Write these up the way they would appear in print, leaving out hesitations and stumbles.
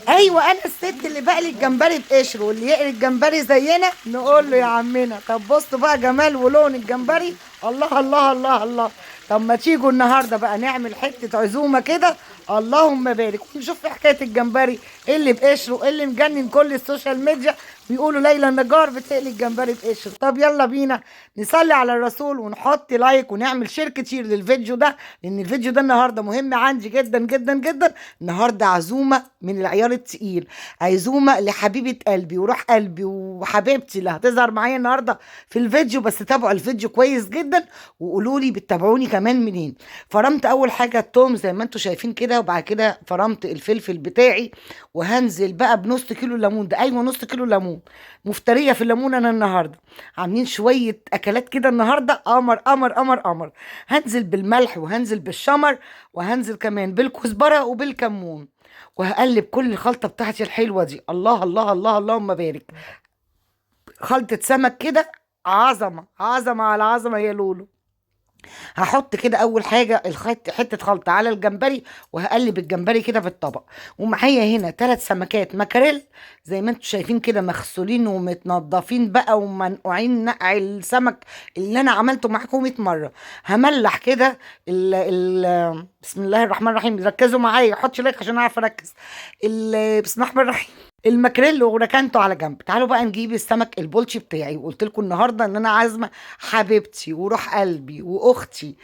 ايوه، انا الست اللي بقلي الجمبري بقشره، واللي يقلي الجمبري زينا نقول له يا عمنا. طب بصوا بقى جمال ولون الجمبري، الله الله الله الله. طب ما تيجوا النهارده بقى نعمل حته عزومه كده، اللهم بارك، ونشوف إيه حكايه الجمبري اللي بقشره اللي مجنن كل السوشيال ميديا. بيقولوا ليلى النجار بتقلي الجمبري بقشره. طب يلا بينا نصلي على الرسول ونحط لايك ونعمل شير كتير للفيديو ده، لان الفيديو ده النهارده مهم عندي جدا جدا جدا. النهارده عزومه من العيار التقيل، عزومه لحبيبه قلبي وروح قلبي وحبيبتي اللي هتظهر معايا النهارده في الفيديو. بس تابعوا الفيديو كويس جدا وقولوا لي بتتابعوني كمان منين. فرمت اول حاجه التوم زي ما انتم شايفين كده، وبعد كده فرمت الفلفل بتاعي، وهنزل بقى بنص كيلو ليمون. ده ايوه نص كيلو ليمون، مفتريه في الليمون انا النهارده. عاملين شويه اكلات كده النهارده، قمر قمر قمر قمر. هنزل بالملح وهنزل بالشمر وهنزل كمان بالكزبره وبالكمون، وهقلب كل الخلطه بتاعتي الحلوه دي. الله الله الله اللهم بارك. خلطه سمك كده، عظمه عظمه على عظمه يا لولو. هحط كده اول حاجه حته خلطه على الجمبري، وهقلب الجمبري كده في الطبق. ومعايا هنا 3 سمكات مكاريل زي ما انتم شايفين كده، مغسولين ومتنضفين بقى ومنقوعين نقع السمك اللي انا عملته معاكم 100 مره. هملح كده بسم الله الرحمن الرحيم، ركزوا معايا، حطش لايك عشان اعرف اركز. بسم الله الرحمن الرحيم. الماكريل وركنته على جنب. تعالوا بقى نجيب السمك البولتشي بتاعي. وقلت لكم النهارده ان انا عازمه حبيبتي وروح قلبي واختي،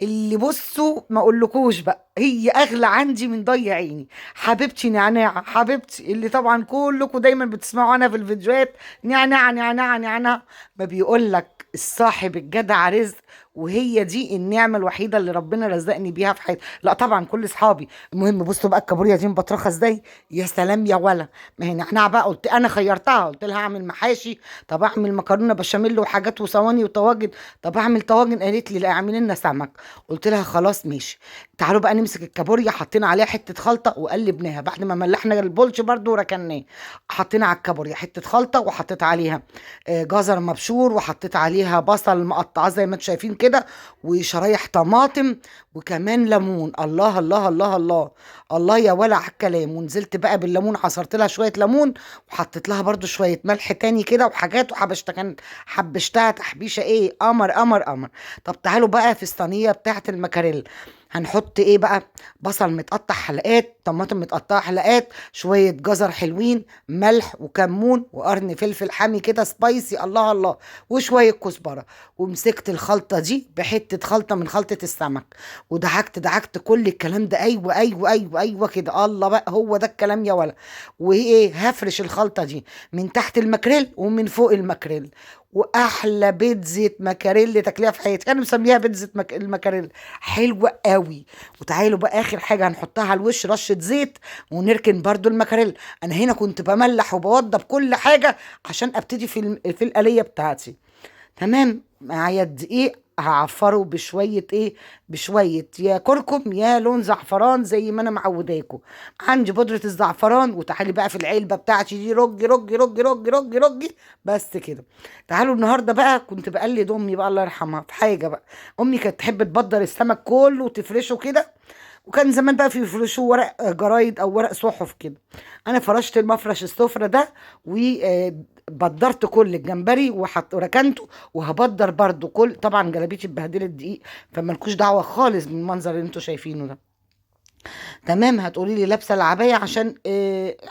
اللي بصوا ما اقولكوش بقى هي اغلى عندي من ضي عيني، حبيبتي نعناع، حبيبتي اللي طبعا كلكم دايما بتسمعوا عنها في الفيديوهات، نعناع نعناع نعناع. ما بيقول لك الصاحب الجدع رزق، وهي دي النعمه الوحيده اللي ربنا رزقني بيها في حياتي. لا طبعا كل اصحابي. المهم بصوا بقى الكابوريا دي مبطرخه ازاي، يا سلام يا ولا. ما هي نعناع بقى، قلت انا خيرتها، قلت لها اعمل محاشي، طب اعمل مكرونه بشاميل وحاجات وصواني وطواجن، طب اعمل طواجن، قالت لي لا اعملي لنا سمك. قلت لها خلاص ماشي. تعالوا بقى نمسك الكابوريا، حطينا عليها حته خلطه وقلبناها بعد ما ملحنا البولش برضو وركناه. حطينا على الكابوريا حته خلطه، وحطيت عليها جزر مبشور، وحطيت عليها بصل مقطعه زي ما انتم شايفين كده، وشرايح طماطم، وكمان ليمون. الله الله الله الله الله يا ولا على الكلام. ونزلت بقى بالليمون، عصرت لها شويه ليمون، وحطيت لها برضو شويه ملح تاني كده وحاجات، وحبشتها حبشتها تحبيشه ايه، قمر قمر قمر. طب تعالوا بقى في الصينيه بتاعه المكاريل. هنحط ايه بقى؟ بصل متقطع حلقات، طماطم متقطعه حلقات، شويه جزر حلوين، ملح وكمون وقرن فلفل حامي كده سبايسي، الله الله، وشويه كزبره. ومسكت الخلطه دي بحته خلطه من خلطه السمك، ودعكت دعكت كل الكلام ده، ايوه ايوه ايوه ايوه كده، الله بقى هو ده الكلام يا ولا. وايه، هفرش الخلطه دي من تحت الماكريل ومن فوق الماكريل، واحلى بيتزا مكاريل تاكليها في حياتك. انا مسميها بيتزا المكاريل، حلوه قوي. وتعالوا بقى اخر حاجه هنحطها على الوش رشه زيت، ونركن برضو المكاريل. انا هنا كنت بملح وبوضب كل حاجه عشان ابتدي في الآلية بتاعتي. تمام. معايا الدقيق هعفره بشوية ايه، بشوية يا كركم يا لون زعفران زي ما انا معوداكم. عندي بودرة الزعفران. وتعالي بقى في العلبة بتاعتي دي، رجي رجي رجي رجي رجي رجي، بس كده. تعالوا النهاردة بقى كنت بقلد امي بقى الله يرحمها في حاجة بقى. امي كانت تحب تبدر السمك كله وتفرشه كده، وكان زمان بقى في يفرشوا ورق جرايد او ورق صحف كده. انا فرشت المفرش السفرة ده، وبدرت كل الجمبري وركنته. وهبدر برضو كل، طبعا جلابيتي اتبهدلت دقيق، فمالكوش دعوه خالص بالمنظر اللي انتوا شايفينه ده. تمام. هتقولي لي لابسه العبايه عشان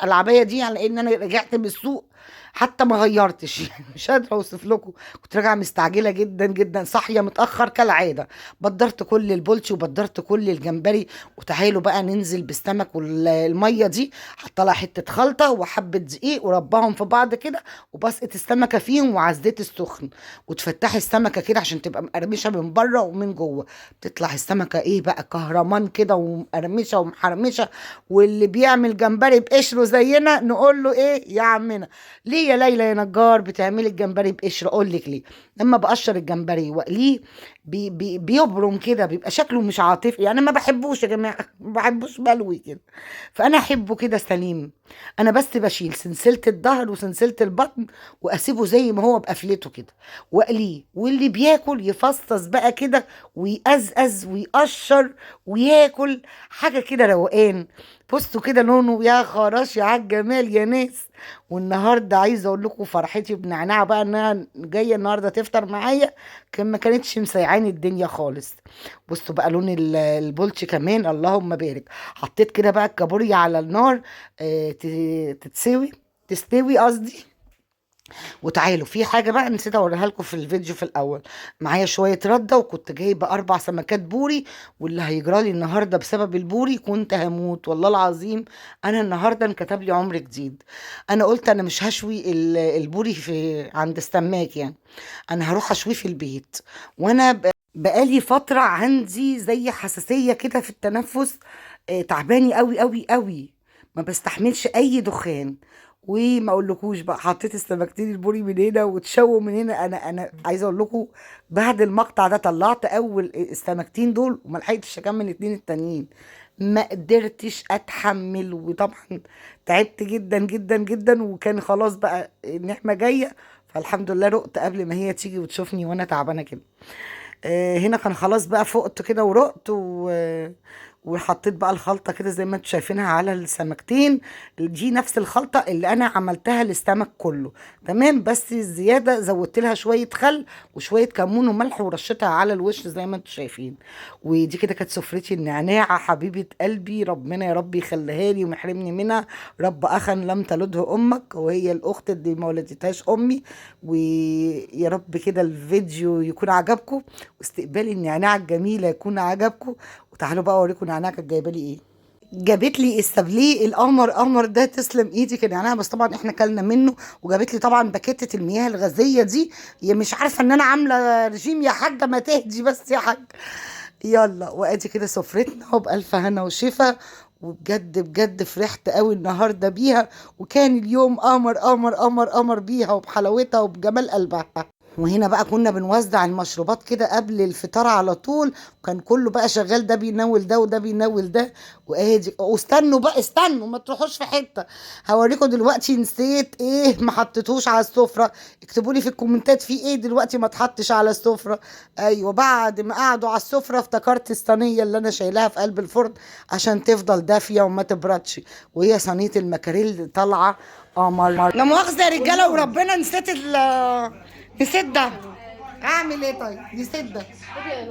العبايه دي على ان انا رجعت من السوق، حتى ما غيرتش يعني مش قادره اوصف لكم. كنت راجعه مستعجله جدا جدا، صاحيه متاخر كالعاده. بدرت كل البولتش وبدرت كل الجمبري. وتعالوا بقى ننزل بالسمك والميه دي. حط لها حته خلطه وحبه دقيق ورباهم في بعض كده، وبسقط السمكه فيهم وعلى الزيت السخن. وتفتحي السمكه كده عشان تبقى مقرمشه من بره ومن جوه. بتطلع السمكه ايه بقى، كهرمان كده ومقرمشه ومحرمشه. واللي بيعمل جمبري بقشره زينا نقول له ايه يا عمنا. ليه يا ليلى يا نجار بتعملي الجمبري بقشره؟ اقول لك ليه. لما بقشر الجمبري واقليه، بيبرم كده، بيبقى شكله مش عاطفي يعني. ما بحبوش يا جماعه، ما بحبوش ملوي كده، فانا احبه كده سليم. انا بس بشيل سلسله الظهر وسلسله البطن واسيبه زي ما هو بقفلته كده واقليه، واللي بياكل يفصص بقى كده ويقزقز ويقشر وياكل حاجه كده روقان. بصوا كده لونه، يا خراشي على الجمال يا ناس. والنهارده عايزه اقول لكم فرحتي بنعناع بقى انها جايه النهارده تفطر معايا، كان ما كانتش مسيعاني الدنيا خالص. بصوا بقى لون البولش كمان، اللهم بارك. حطيت كده بقى الكابوريا على النار تستوي قصدي. وتعالوا في حاجه بقى نسيت اوريها لكم في الفيديو في الاول. معايا شويه رده، وكنت جايبه 4 سمكات بوري، واللي هيجرالي النهارده بسبب البوري كنت هموت والله العظيم. انا النهارده انكتب لي عمر جديد. انا قلت انا مش هشوي البوري في عند السماك يعني، انا هروح اشويه في البيت. وانا بقالي فتره عندي زي حساسيه كده في التنفس، تعباني قوي قوي قوي، ما بستحملش اي دخان. وما اقولكوش بقى، حطيت السمكتين البوري من هنا وتشووا من هنا. انا عايزه اقول لكم بعد المقطع ده طلعت اول السمكتين دول وما لحقتش اكمل 2 التانيين، ما قدرتش اتحمل. وطبعا تعبت جدا جدا جدا، وكان خلاص بقى النعمه جايه، فالحمد لله رقت قبل ما هي تيجي وتشوفني وانا تعبانه كده. هنا كان خلاص بقى فقت كده ورقت وحطيت بقى الخلطة كده زي ما انتم شايفينها على السمكتين. دي نفس الخلطة اللي انا عملتها للسمك كله تمام، بس الزيادة زودت لها شوية خل وشوية كمون وملح ورشتها على الوش زي ما انتم شايفين. ودي كده كانت سفرتي النعناع حبيبة قلبي، ربنا يا رب يخليها لي وما يحرمني منها. رب اخا لم تلده امك، وهي الاخت اللي ما ولدتهاش امي. ويا رب كده الفيديو يكون عجبكم، واستقبال النعناع الجميلة يكون عجبكم. وتعالوا بقى اوريكم نعناع كانت جايبه لي ايه. جابت لي السابليه القمر ده، تسلم ايدك يا نعناع، بس طبعا احنا كلنا منه. وجابت لي طبعا باكيتة المياه الغازيه دي. هي مش عارفه ان انا عامله رجيم يا حاجه، ما تهدي بس يا حاج. يلا وادي كده سفرتنا وبألف هنا وشفا. وبجد بجد فرحت قوي النهارده بيها، وكان اليوم قمر قمر قمر قمر بيها وبحلاوتها وبجمال قلبها. وهنا بقى كنا بنوزع المشروبات كده قبل الفطار على طول، وكان كله بقى شغال، ده بينول ده وده بينول ده. وادي واستنوا بقى، استنوا ما تروحوش في حته، هوريكم دلوقتي نسيت ايه ما حطيتوش على السفره. اكتبوا لي في الكومنتات في ايه دلوقتي ما اتحطش على السفره. ايوه بعد ما قعدوا على السفره افتكرت الصينيه اللي انا شايلاها في قلب الفرن عشان تفضل دافيه وما تبردش، وهي صينيه المكاريل طالعه قمر. لا مؤاخذه يا رجاله وربنا نسيت ده. اعمل ايه طيب؟ نسيت ده،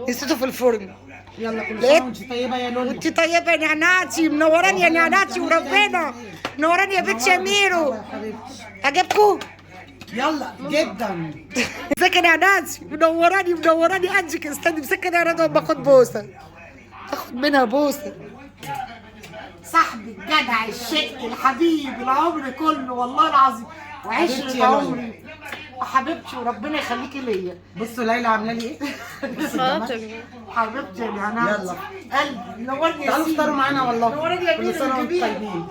نسيته في الفرن. يلا كل سنه وانت طيبه يا لولي. وانت طيبه يا نعناتي، منوراني يا نعناتي وربنا منوراني يا بنت يا ميرو. عجبكم؟ يلا جدا. ازيك يا نعناتي؟ منوراني قدك. استني مسكني يا رضوى باخد بوسه، اخد منها بوسه. صاحبي الجدع الشقي الحبيب العمر كله والله العظيم وعشرة عمري وحبيبتي وربنا يخليكي ليا. بصوا ليلى عامله لي ايه؟ حبيبتي يا نعناع يلا قلبي، نورني يا تعالوا سيدي. افطروا معانا والله. نورني يا كل سنه وانتم كبير. طيبين.